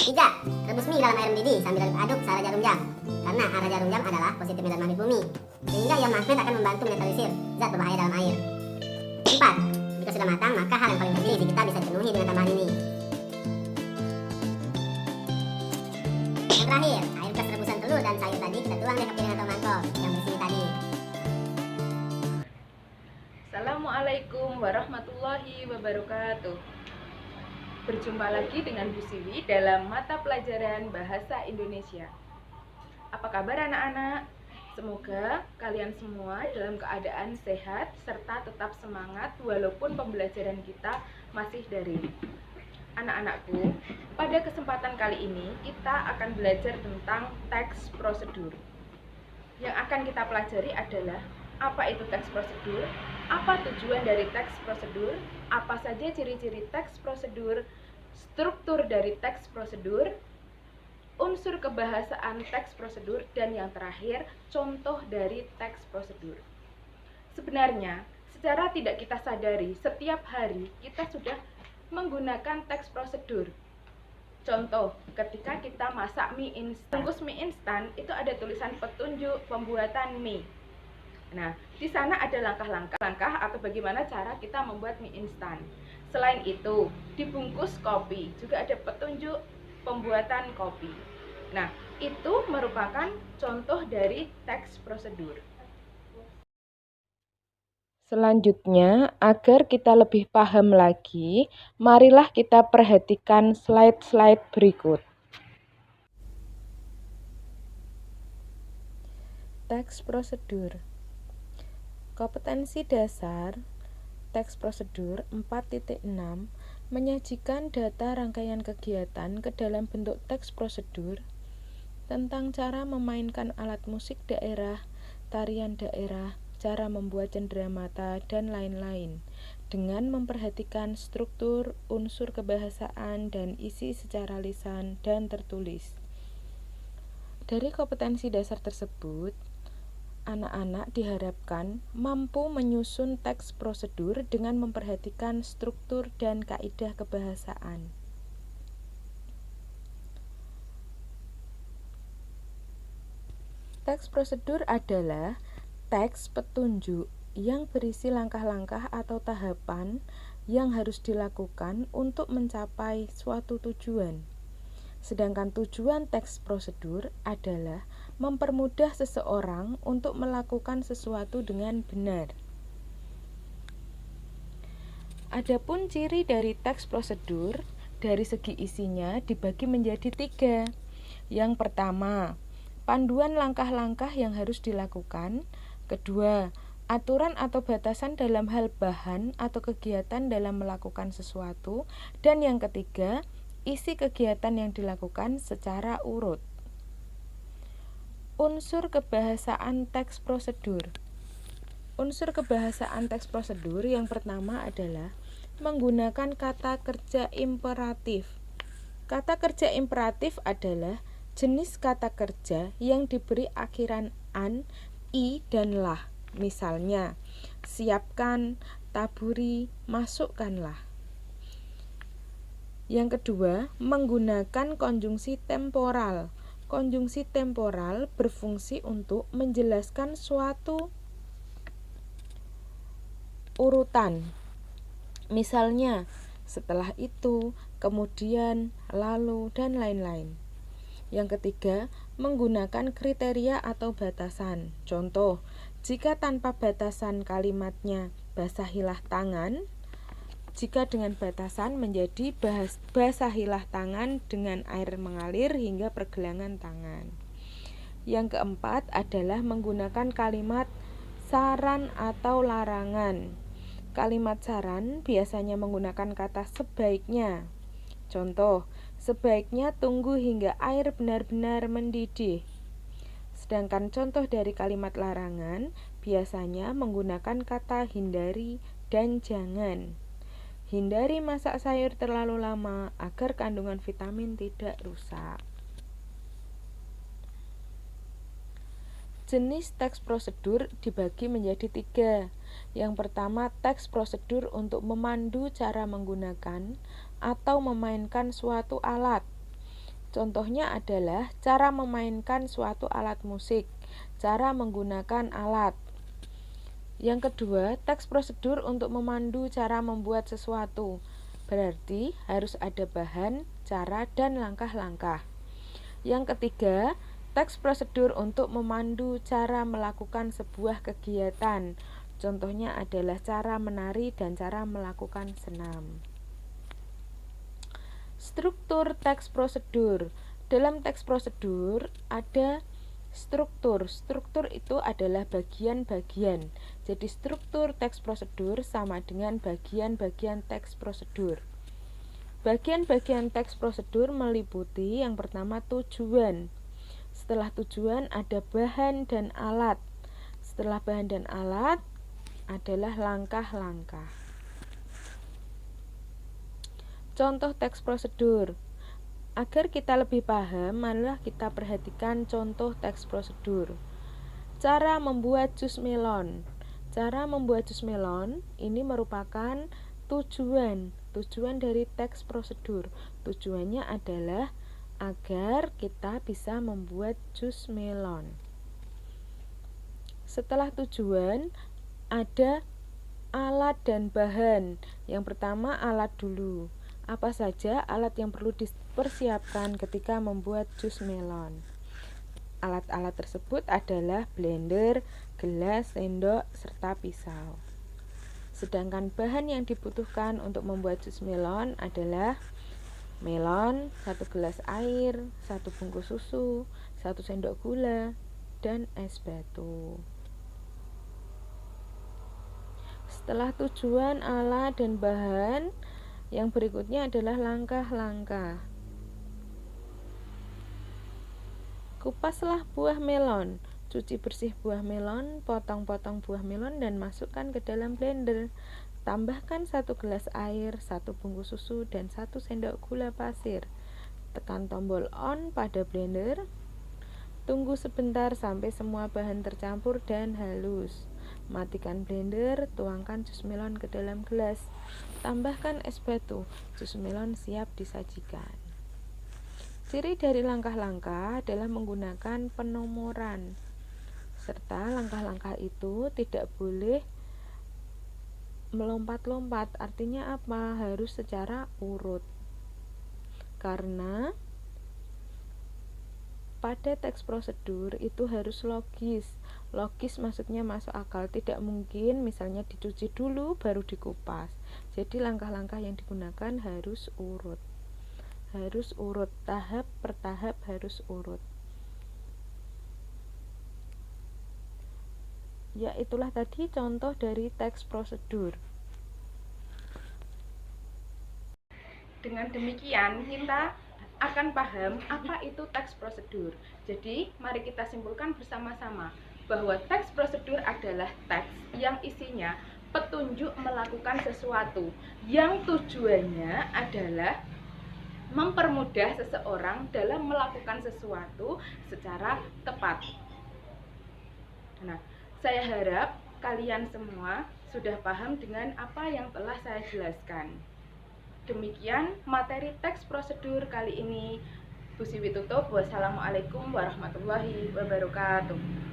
3. Rebus mie dalam air mendidih sambil aduk searah jarum jam. Karena arah jarum jam adalah positif medan magnet bumi, sehingga ion magnet akan membantu menetralisir zat berbahaya dalam air. 4. Jika sudah matang, maka hal yang paling penting di kita bisa dipenuhi dengan tambahan ini. Yang terakhir, air bekas rebusan telur dan sayur tadi kita tuang ke piring atau mangkok yang bersih tadi. Assalamualaikum warahmatullahi wabarakatuh. Berjumpa lagi dengan Bu Siwi dalam mata pelajaran Bahasa Indonesia. Apa kabar anak-anak? Semoga kalian semua dalam keadaan sehat serta tetap semangat walaupun pembelajaran kita masih daring. Anak-anakku, pada kesempatan kali ini kita akan belajar tentang teks prosedur. Yang akan kita pelajari adalah apa itu teks prosedur, apa tujuan dari teks prosedur, apa saja ciri-ciri teks prosedur, struktur dari teks prosedur, unsur kebahasaan teks prosedur, dan yang terakhir, contoh dari teks prosedur. Sebenarnya, secara tidak kita sadari, setiap hari kita sudah menggunakan teks prosedur. Contoh, ketika kita masak mie instan, bungkus mie instan itu ada tulisan petunjuk pembuatan mie. Nah, di sana ada langkah-langkah atau bagaimana cara kita membuat mie instan. Selain itu, di bungkus kopi juga ada petunjuk pembuatan kopi. Nah, itu merupakan contoh dari teks prosedur. Selanjutnya, agar kita lebih paham lagi, marilah kita perhatikan slide-slide berikut. Teks prosedur. Kompetensi dasar teks prosedur 4.6 menyajikan data rangkaian kegiatan ke dalam bentuk teks prosedur tentang cara memainkan alat musik daerah, tarian daerah, cara membuat cenderamata, dan lain-lain, dengan memperhatikan struktur, unsur kebahasaan, dan isi secara lisan dan tertulis. Dari kompetensi dasar tersebut, anak-anak diharapkan mampu menyusun teks prosedur dengan memperhatikan struktur dan kaidah kebahasaan. Teks prosedur adalah teks petunjuk yang berisi langkah-langkah atau tahapan yang harus dilakukan untuk mencapai suatu tujuan. Sedangkan tujuan teks prosedur adalah mempermudah seseorang untuk melakukan sesuatu dengan benar. Adapun ciri dari teks prosedur dari segi isinya dibagi menjadi 3. Yang pertama, panduan langkah-langkah yang harus dilakukan. Kedua, aturan atau batasan dalam hal bahan atau kegiatan dalam melakukan sesuatu. Dan yang ketiga, isi kegiatan yang dilakukan secara urut. Unsur kebahasaan teks prosedur. Unsur kebahasaan teks prosedur yang pertama adalah menggunakan kata kerja imperatif. Kata kerja imperatif adalah jenis kata kerja yang diberi akhiran an, i, dan lah. Misalnya, siapkan, taburi, masukkanlah. Yang kedua, menggunakan konjungsi temporal. Konjungsi temporal berfungsi untuk menjelaskan suatu urutan. Misalnya, setelah itu, kemudian, lalu, dan lain-lain. Yang ketiga, menggunakan kriteria atau batasan. Contoh, jika tanpa batasan kalimatnya basahilah tangan, jika dengan batasan menjadi basahilah tangan dengan air mengalir hingga pergelangan tangan. Yang keempat adalah menggunakan kalimat saran atau larangan. Kalimat saran biasanya menggunakan kata sebaiknya. Contoh, sebaiknya tunggu hingga air benar-benar mendidih. Sedangkan contoh dari kalimat larangan biasanya menggunakan kata hindari dan jangan. Hindari masak sayur terlalu lama agar kandungan vitamin tidak rusak. Jenis teks prosedur dibagi menjadi 3. Yang pertama, teks prosedur untuk memandu cara menggunakan atau memainkan suatu alat. Contohnya adalah cara memainkan suatu alat musik, cara menggunakan alat. Yang kedua, teks prosedur untuk memandu cara membuat sesuatu. Berarti harus ada bahan, cara, dan langkah-langkah. Yang ketiga, teks prosedur untuk memandu cara melakukan sebuah kegiatan. Contohnya adalah cara menari dan cara melakukan senam. Struktur teks prosedur. Dalam teks prosedur ada struktur. Struktur itu adalah bagian-bagian. Jadi struktur teks prosedur sama dengan bagian-bagian teks prosedur. Bagian-bagian teks prosedur meliputi yang pertama tujuan. Setelah tujuan ada bahan dan alat. Setelah bahan dan alat adalah langkah-langkah. Contoh teks prosedur. Agar kita lebih paham, marilah kita perhatikan contoh teks prosedur. Cara membuat jus melon. Cara membuat jus melon ini merupakan tujuan dari teks prosedur. Tujuannya adalah agar kita bisa membuat jus melon. Setelah tujuan ada alat dan bahan. Yang pertama alat dulu. Apa saja alat yang perlu dipersiapkan ketika membuat jus melon? Alat-alat tersebut adalah blender, gelas, sendok, serta pisau. Sedangkan bahan yang dibutuhkan untuk membuat jus melon adalah melon, 1 gelas air, 1 bungkus susu, 1 sendok gula, dan es batu. Setelah tujuan, alat, dan bahan, yang berikutnya adalah langkah-langkah. Kupaslah buah melon. Cuci bersih buah melon, potong-potong buah melon dan masukkan ke dalam blender. Tambahkan 1 gelas air, 1 bungkus susu, dan 1 sendok gula pasir. Tekan tombol on pada blender. Tunggu sebentar sampai semua bahan tercampur dan halus. Matikan blender, tuangkan jus melon ke dalam gelas. Tambahkan es batu. Jus melon siap disajikan. Ciri dari langkah-langkah adalah menggunakan penomoran. Serta langkah-langkah itu tidak boleh melompat-lompat. Artinya apa? Harus secara urut. Karena pada teks prosedur itu harus logis. Logis maksudnya masuk akal. Tidak mungkin misalnya dicuci dulu baru dikupas. Jadi langkah-langkah yang digunakan harus urut. Harus urut, tahap per tahap harus urut. Ya, itulah tadi contoh dari teks prosedur. Dengan demikian kita akan paham apa itu teks prosedur. Jadi, mari kita simpulkan bersama-sama bahwa teks prosedur adalah teks yang isinya petunjuk melakukan sesuatu yang tujuannya adalah mempermudah seseorang dalam melakukan sesuatu secara tepat. Nah, saya harap kalian semua sudah paham dengan apa yang telah saya jelaskan. Demikian materi teks prosedur kali ini. Bu Siwi tutup. Wassalamualaikum warahmatullahi wabarakatuh.